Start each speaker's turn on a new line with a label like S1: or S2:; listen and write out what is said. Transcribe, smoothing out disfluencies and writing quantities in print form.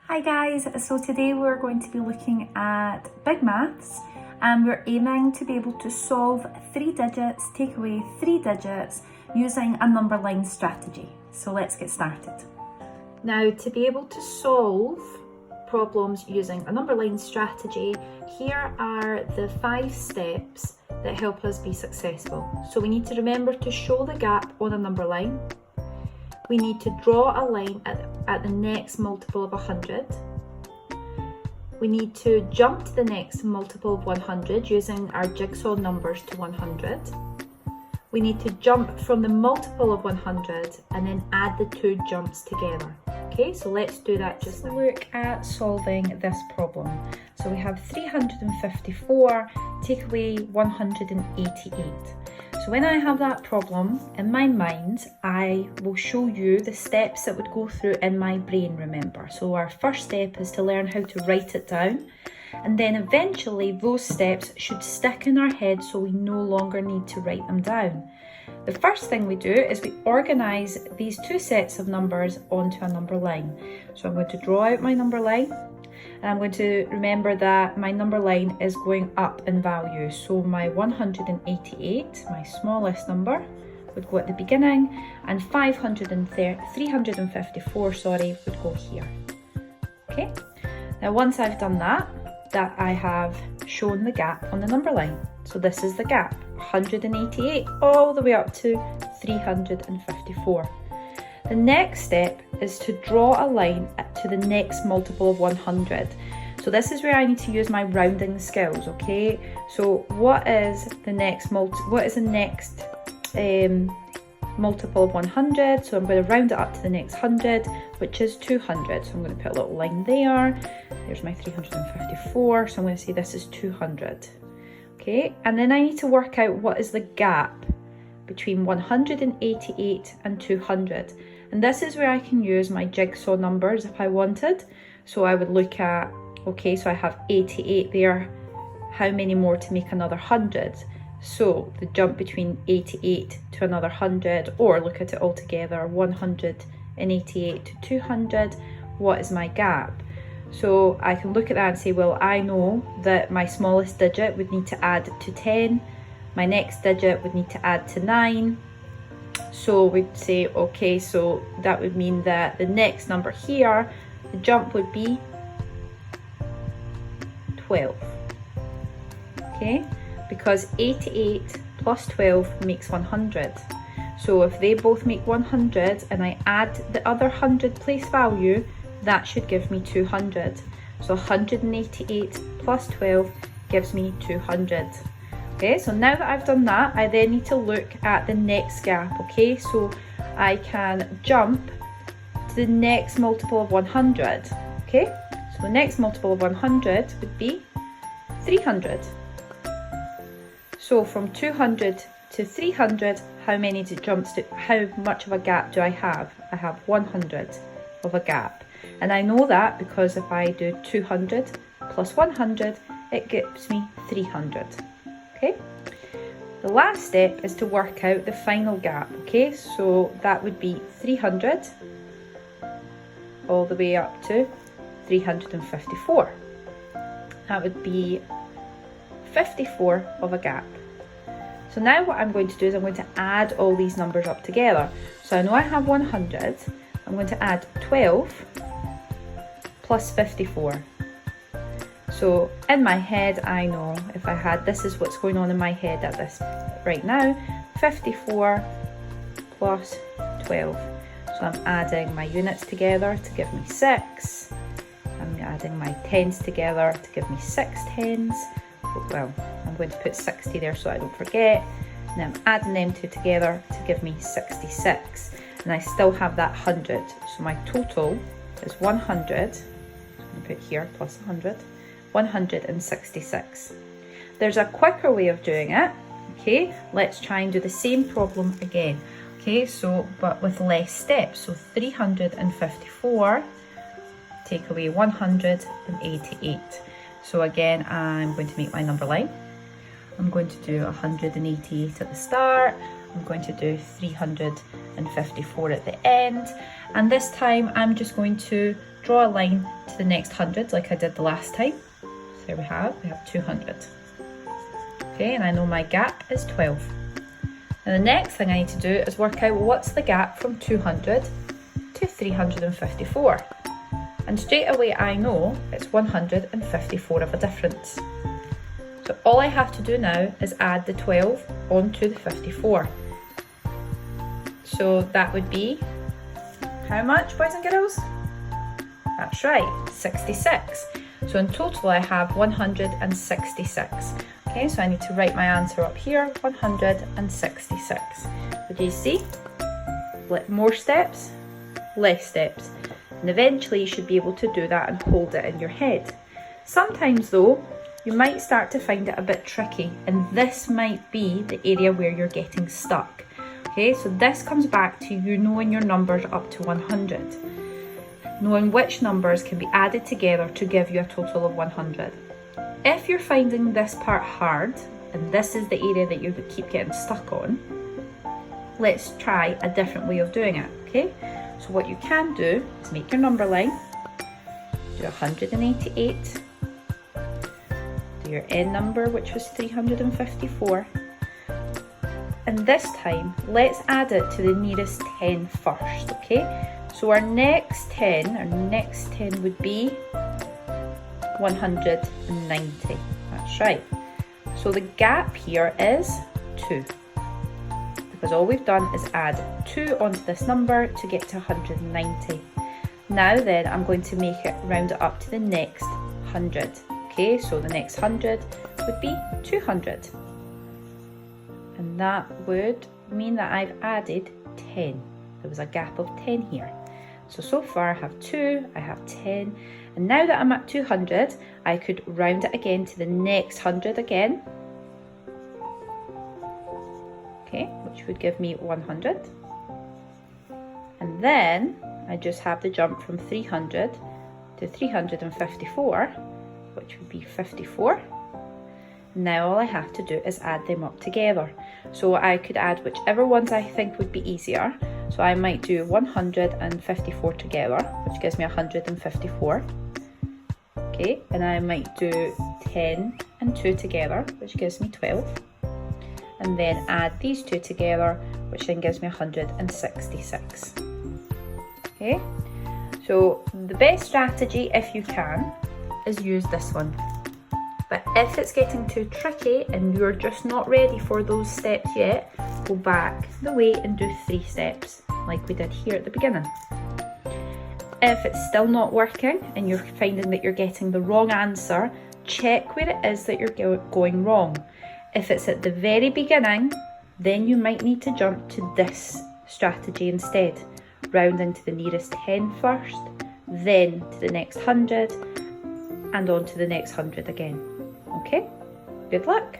S1: Hi guys, so today we're going to be looking at big maths and we're aiming to be able to solve 3 digits, take away 3 digits using a number line strategy. So let's get started. Now, to be able to solve problems using a number line strategy, here are the 5 steps that help us be successful. So we need to remember to show the gap on a number line. We need to draw a line at the next multiple of 100. We need to jump to the next multiple of 100 using our jigsaw numbers to 100. We need to jump from the multiple of 100 and then add the 2 jumps together. Okay, so let's do that just now. Look at solving this problem. So we have 354 take away 188. So when I have that problem in my mind, I will show you the steps that would go through in my brain, remember. So our first step is to learn how to write it down. And then eventually those steps should stick in our head so we no longer need to write them down. The first thing we do is we organise these 2 sets of numbers onto a number line. So I'm going to draw out my number line. And I'm going to remember that my number line is going up in value. So my 188, my smallest number, would go at the beginning, and 354, would go here. Okay. Now once I've done that I have shown the gap on the number line. So this is the gap, 188 all the way up to 354. The next step is to draw a line to the next multiple of 100. So this is where I need to use my rounding skills, okay? So what is the next multiple of 100? So I'm going to round it up to the next 100, which is 200. So I'm going to put a little line there. There's my 354. So I'm going to say this is 200. Okay, and then I need to work out what is the gap between 188 and 200. And this is where I can use my jigsaw numbers if I wanted. So I would look at, okay, so I have 88 there. How many more to make another 100? So the jump between 88 to another 100, or look at it all together, 188 to 200, what is my gap? So I can look at that and say, well, I know that my smallest digit would need to add to 10. My next digit would need to add to 9. So we'd say, okay, so that would mean that the next number here, the jump would be 12. Okay, because 88 plus 12 makes 100. So if they both make 100 and I add the other 100 place value, that should give me 200. So 188 plus 12 gives me 200. Okay, so now that I've done that, I then need to look at the next gap, okay? So I can jump to the next multiple of 100, okay? So the next multiple of 100 would be 300. So from 200 to 300, how much of a gap do I have? I have 100 of a gap. And I know that because if I do 200 plus 100, it gives me 300. Okay, the last step is to work out the final gap. Okay, so that would be 300 all the way up to 354. That would be 54 of a gap. So now what I'm going to do is I'm going to add all these numbers up together. So I know I have 100. I'm going to add 12 plus 54. So in my head, I know if I had, this is what's going on in my head at this right now, 54 plus 12. So I'm adding my units together to give me 6. I'm adding my tens together to give me 6 tens. Well, I'm going to put 60 there so I don't forget. And I'm adding them 2 together to give me 66. And I still have that 100. So my total is 100. So I'm going to put here plus 100. 166. There's a quicker way of doing it. Okay, let's try and do the same problem again. Okay, so but with less steps. So 354 take away 188. So again, I'm going to make my number line. I'm going to do 188 at the start. I'm going to do 354 at the end. And this time I'm just going to draw a line to the next 100 like I did the last time. So there we have 200. Okay, and I know my gap is 12. Now the next thing I need to do is work out what's the gap from 200 to 354. And straight away I know it's 154 of a difference. So all I have to do now is add the 12 onto the 54. So that would be, how much, boys and girls? That's right, 66. So in total I have 166. Okay, so I need to write my answer up here, 166. But you see, more steps, less steps. And eventually you should be able to do that and hold it in your head. Sometimes though, you might start to find it a bit tricky, and this might be the area where you're getting stuck. Okay, so this comes back to you knowing your numbers up to 100. Knowing which numbers can be added together to give you a total of 100. If you're finding this part hard, and this is the area that you keep getting stuck on, let's try a different way of doing it, okay? So what you can do is make your number line, do 188, do your end number, which was 354, and this time let's add it to the nearest 10 first, okay? So our next 10 would be 190, that's right. So the gap here is 2, because all we've done is add 2 onto this number to get to 190. Now then, I'm going to make it round it up to the next 100. Okay, so the next 100 would be 200. And that would mean that I've added 10. There was a gap of 10 here. So far I have 2, I have 10. And now that I'm at 200, I could round it again to the next 100 again. Okay, which would give me 100. And then I just have the jump from 300 to 354, which would be 54. Now all I have to do is add them up together. So I could add whichever ones I think would be easier. So I might do 154 together, which gives me 154. Okay, and I might do 10 and 2 together, which gives me 12. And then add these two together, which then gives me 166. Okay, so the best strategy, if you can, is use this one. But if it's getting too tricky and you're just not ready for those steps yet, go back the way and do 3 steps like we did here at the beginning. If it's still not working and you're finding that you're getting the wrong answer, check where it is that you're going wrong. If it's at the very beginning, then you might need to jump to this strategy instead. Rounding to the nearest 10 first, then to the next 100, and on to the next 100 again. Okay, good luck.